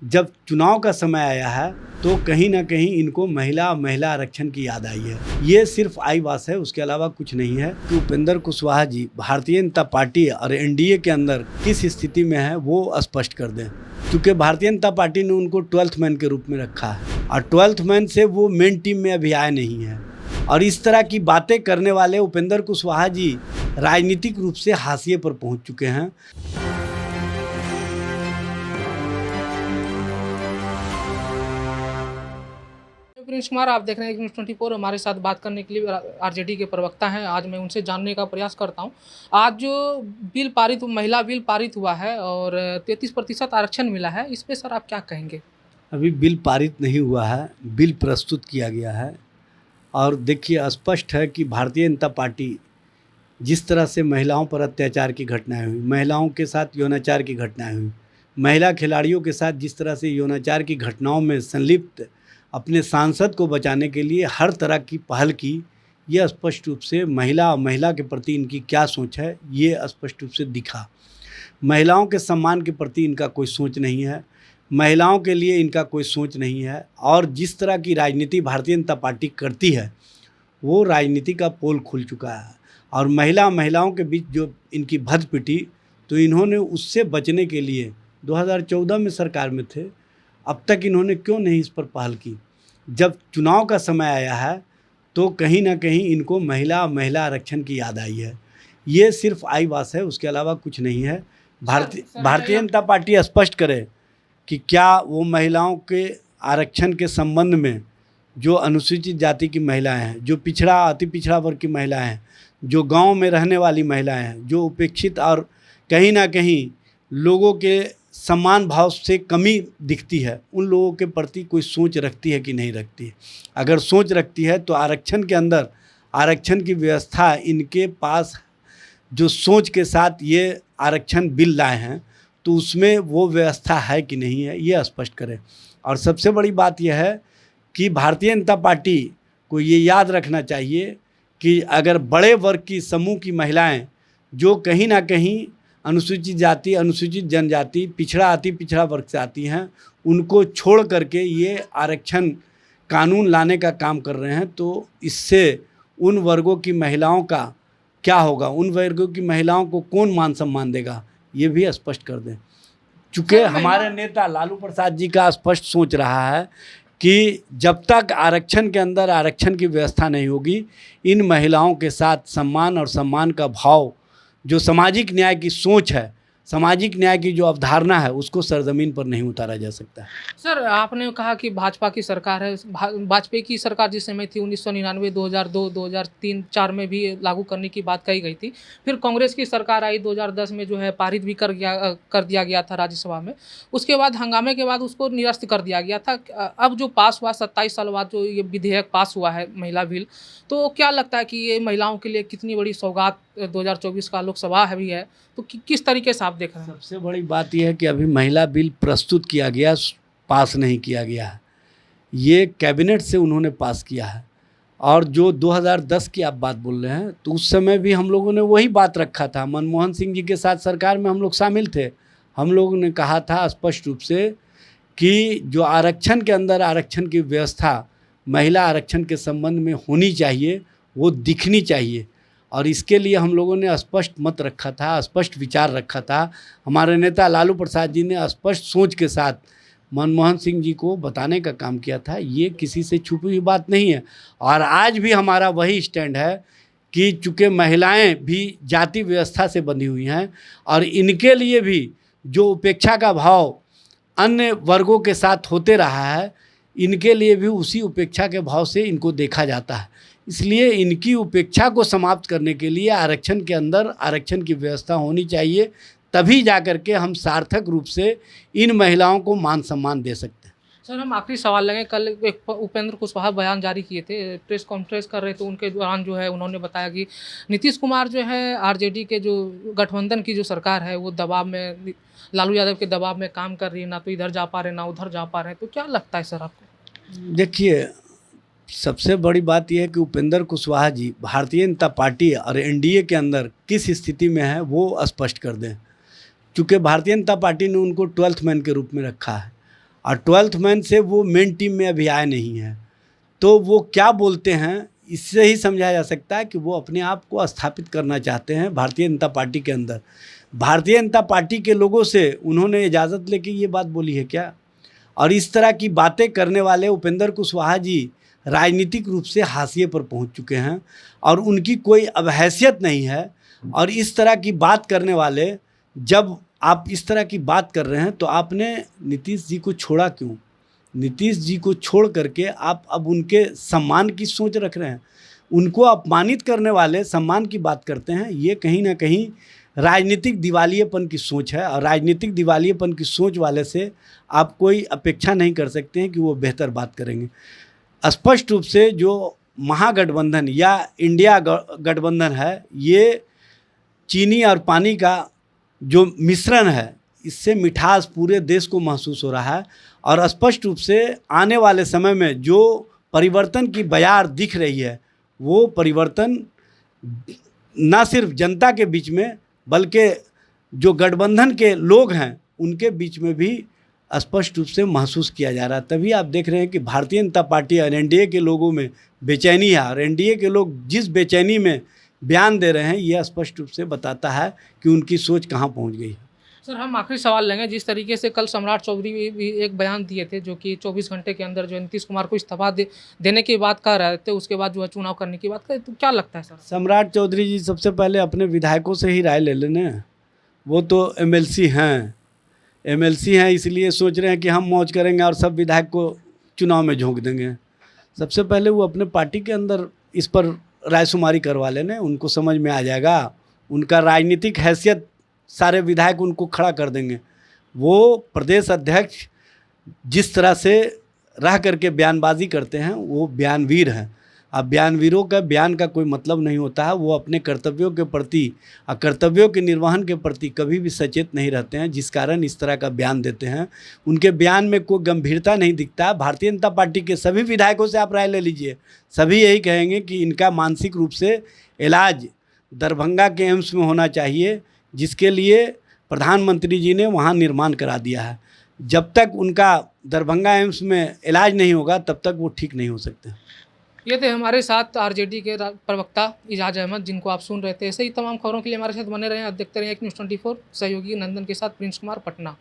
जब चुनाव का समय आया है तो कहीं ना कहीं इनको महिला आरक्षण की याद आई है। ये सिर्फ आई बात है, उसके अलावा कुछ नहीं है कि उपेंद्र कुशवाहा जी भारतीय जनता पार्टी और एनडीए के अंदर किस स्थिति में है वो स्पष्ट कर दें, क्योंकि भारतीय जनता पार्टी ने उनको 12th मैन के रूप में रखा है और 12th मैन से वो मेन टीम में अभी आए नहीं है। और इस तरह की बातें करने वाले उपेंद्र कुशवाहा जी राजनीतिक रूप से हाशिए पर पहुंच चुके हैं। प्रिंस कुमार, आप देख रहे हैं न्यूज़ 24। हमारे साथ बात करने के लिए आरजेडी के प्रवक्ता हैं। आज मैं उनसे जानने का प्रयास करता हूं। आज जो महिला बिल पारित हुआ है और 33% आरक्षण मिला है, इस पे सर आप क्या कहेंगे? अभी बिल पारित नहीं हुआ है, बिल प्रस्तुत किया गया है और देखिए स्पष्ट है कि भारतीय जनता पार्टी जिस तरह से महिलाओं पर अत्याचार की घटनाएं हुई, महिलाओं के साथ यौनाचार की घटनाएं हुई, महिला खिलाड़ियों के साथ जिस तरह से यौनाचार की घटनाओं में संलिप्त अपने सांसद को बचाने के लिए हर तरह की पहल की, यह स्पष्ट रूप से महिला के प्रति इनकी क्या सोच है ये स्पष्ट रूप से दिखा। महिलाओं के सम्मान के प्रति इनका कोई सोच नहीं है, महिलाओं के लिए इनका कोई सोच नहीं है और जिस तरह की राजनीति भारतीय जनता पार्टी करती है वो राजनीति का पोल खुल चुका है। और महिलाओं के बीच जो इनकी भद्द पिटी, तो इन्होंने उससे बचने के लिए 2014 में सरकार में थे, अब तक इन्होंने क्यों नहीं इस पर पहल की? जब चुनाव का समय आया है तो कहीं ना कहीं इनको महिला आरक्षण की याद आई है। ये सिर्फ आई बात है, उसके अलावा कुछ नहीं है। भारतीय जनता पार्टी स्पष्ट करे कि क्या वो महिलाओं के आरक्षण के संबंध में जो अनुसूचित जाति की महिलाएं हैं, जो अति पिछड़ा वर्ग की महिलाएं हैं, जो गांव में रहने वाली महिलाएं हैं, जो उपेक्षित और कहीं ना कहीं लोगों के सम्मान भाव से कमी दिखती है, उन लोगों के प्रति कोई सोच रखती है कि नहीं रखती है? अगर सोच रखती है तो आरक्षण के अंदर आरक्षण की व्यवस्था इनके पास जो सोच के साथ ये आरक्षण बिल लाए हैं तो उसमें वो व्यवस्था है कि नहीं है, ये स्पष्ट करें। और सबसे बड़ी बात यह है कि भारतीय जनता पार्टी को ये याद रखना चाहिए कि अगर बड़े वर्ग की समूह की महिलाएं जो कहीं ना कहीं अनुसूचित जाति, अनुसूचित जनजाति, अति पिछड़ा वर्ग से आती हैं, उनको छोड़ करके ये आरक्षण कानून लाने का काम कर रहे हैं, तो इससे उन वर्गों की महिलाओं का क्या होगा? उन वर्गों की महिलाओं को कौन मान सम्मान देगा? ये भी स्पष्ट कर दें। चूँकि हमारे नेता लालू प्रसाद जी का स्पष्ट सोच रहा है कि जब तक आरक्षण के अंदर आरक्षण की व्यवस्था नहीं होगी, इन महिलाओं के साथ सम्मान का भाव, जो सामाजिक न्याय की सोच है, सामाजिक न्याय की जो अवधारणा है, उसको सरजमीन पर नहीं उतारा जा सकता है। सर, आपने कहा कि भाजपा की सरकार है। वाजपेयी की सरकार जिस समय थी 1999, 2002, 2003, 4 में भी लागू करने की बात कही गई थी। फिर कांग्रेस की सरकार आई 2010 में, जो है पारित भी कर दिया गया था राज्यसभा में। उसके बाद हंगामे के बाद उसको निरस्त कर दिया गया था। अब जो पास हुआ 27 साल बाद जो ये विधेयक पास हुआ है, महिला बिल, तो क्या लगता है कि ये महिलाओं के लिए कितनी बड़ी सौगात 2024 का लोकसभा भी है, तो किस तरीके से आप देख रहे हैं? सबसे बड़ी बात यह है कि अभी महिला बिल प्रस्तुत किया गया, पास नहीं किया गया है। ये कैबिनेट से उन्होंने पास किया है। और जो 2010 की आप बात बोल रहे हैं, तो उस समय भी हम लोगों ने वही बात रखा था। मनमोहन सिंह जी के साथ सरकार में हम लोग शामिल थे। हम लोगों ने कहा था स्पष्ट रूप से कि जो आरक्षण के अंदर आरक्षण की व्यवस्था महिला आरक्षण के संबंध में होनी चाहिए, वो दिखनी चाहिए। और इसके लिए हम लोगों ने स्पष्ट मत रखा था, स्पष्ट विचार रखा था। हमारे नेता लालू प्रसाद जी ने स्पष्ट सोच के साथ मनमोहन सिंह जी को बताने का काम किया था। ये किसी से छुपी हुई बात नहीं है। और आज भी हमारा वही स्टैंड है कि चूँकि महिलाएं भी जाति व्यवस्था से बंधी हुई हैं और इनके लिए भी जो उपेक्षा का भाव अन्य वर्गों के साथ होते रहा है, इनके लिए भी उसी उपेक्षा के भाव से इनको देखा जाता है। इसलिए इनकी उपेक्षा को समाप्त करने के लिए आरक्षण के अंदर आरक्षण की व्यवस्था होनी चाहिए, तभी जाकर के हम सार्थक रूप से इन महिलाओं को मान सम्मान दे सकते हैं। सर, हम आखिरी सवाल लेंगे। कल एक उपेंद्र कुशवाहा बयान जारी किए थे, प्रेस कॉन्फ्रेंस कर रहे थे, उनके दौरान जो है उन्होंने बताया कि नीतीश कुमार जो है आरजेडी के जो गठबंधन की जो सरकार है वो दबाव में, लालू यादव के दबाव में काम कर रही है, ना तो इधर जा पा रहे ना उधर जा पा रहे हैं। तो क्या लगता है सर आपको? देखिए, सबसे बड़ी बात यह है कि उपेंद्र कुशवाहा जी भारतीय जनता पार्टी और एनडीए के अंदर किस स्थिति में है वो स्पष्ट कर दें, क्योंकि भारतीय जनता पार्टी ने उनको 12th मैन के रूप में रखा है और 12th मैन से वो मेन टीम में अभी आए नहीं हैं। तो वो क्या बोलते हैं इससे ही समझा जा सकता है कि वो अपने आप को स्थापित करना चाहते हैं भारतीय जनता पार्टी के अंदर। भारतीय जनता पार्टी के लोगों से उन्होंने इजाज़त लेके ये बात बोली है क्या? और इस तरह की बातें करने वाले उपेंद्र कुशवाहा जी राजनीतिक रूप से हाशिए पर पहुंच चुके हैं और उनकी कोई अब हैसियत नहीं है। और इस तरह की बात करने वाले, जब आप इस तरह की बात कर रहे हैं तो आपने नीतीश जी को छोड़ा क्यों? नीतीश जी को छोड़ करके आप अब उनके सम्मान की सोच रख रहे हैं। उनको अपमानित करने वाले सम्मान की बात करते हैं। ये कहीं ना कहीं राजनीतिक दिवालियेपन की सोच है और राजनीतिक दिवालियेपन की सोच वाले से आप कोई अपेक्षा नहीं कर सकते हैं कि वो बेहतर बात करेंगे। स्पष्ट रूप से जो महागठबंधन या इंडिया गठबंधन है, ये चीनी और पानी का जो मिश्रण है, इससे मिठास पूरे देश को महसूस हो रहा है। और स्पष्ट रूप से आने वाले समय में जो परिवर्तन की बयार दिख रही है, वो परिवर्तन ना सिर्फ जनता के बीच में बल्कि जो गठबंधन के लोग हैं उनके बीच में भी स्पष्ट रूप से महसूस किया जा रहा है। तभी आप देख रहे हैं कि भारतीय जनता पार्टी और एनडीए के लोगों में बेचैनी है और एनडीए के लोग जिस बेचैनी में बयान दे रहे हैं, ये स्पष्ट रूप से बताता है कि उनकी सोच कहाँ पहुँच गई है। सर, हम आखिरी सवाल लेंगे। जिस तरीके से कल सम्राट चौधरी भी एक बयान दिए थे, जो कि 24 घंटे के अंदर जो नीतीश कुमार को इस्तीफा देने की बात कह रहे थे, उसके बाद जो है चुनाव करने की बात करें, तो क्या लगता है सर? सम्राट चौधरी जी सबसे पहले अपने विधायकों से ही राय ले लेने। वो तो एमएलसी हैं, इसलिए सोच रहे हैं कि हम मौज करेंगे और सब विधायक को चुनाव में झोंक देंगे। सबसे पहले वो अपने पार्टी के अंदर इस पर रायशुमारी करवा लेने, उनको समझ में आ जाएगा। उनका राजनीतिक हैसियत सारे विधायक उनको खड़ा कर देंगे। वो प्रदेश अध्यक्ष जिस तरह से रह करके बयानबाजी करते हैं, वो बयानवीर हैं। अब बयानवीरों का बयान का कोई मतलब नहीं होता है। वो अपने कर्तव्यों के प्रति और कर्तव्यों के निर्वहन के प्रति कभी भी सचेत नहीं रहते हैं, जिस कारण इस तरह का बयान देते हैं। उनके बयान में कोई गंभीरता नहीं दिखता। भारतीय जनता पार्टी के सभी विधायकों से आप राय ले लीजिए, सभी यही कहेंगे कि इनका मानसिक रूप से इलाज दरभंगा के एम्स में होना चाहिए, जिसके लिए प्रधानमंत्री जी ने वहाँ निर्माण करा दिया है। जब तक उनका दरभंगा एम्स में इलाज नहीं होगा तब तक वो ठीक नहीं हो सकते। ये थे हमारे साथ आरजेडी के प्रवक्ता इजाज अहमद, जिनको आप सुन रहे थे। ऐसे ही तमाम खबरों के लिए हमारे साथ बने रहें। आप देखते रहें एक न्यूज़ 24। सहयोगी नंदन के साथ प्रिंस कुमार, पटना।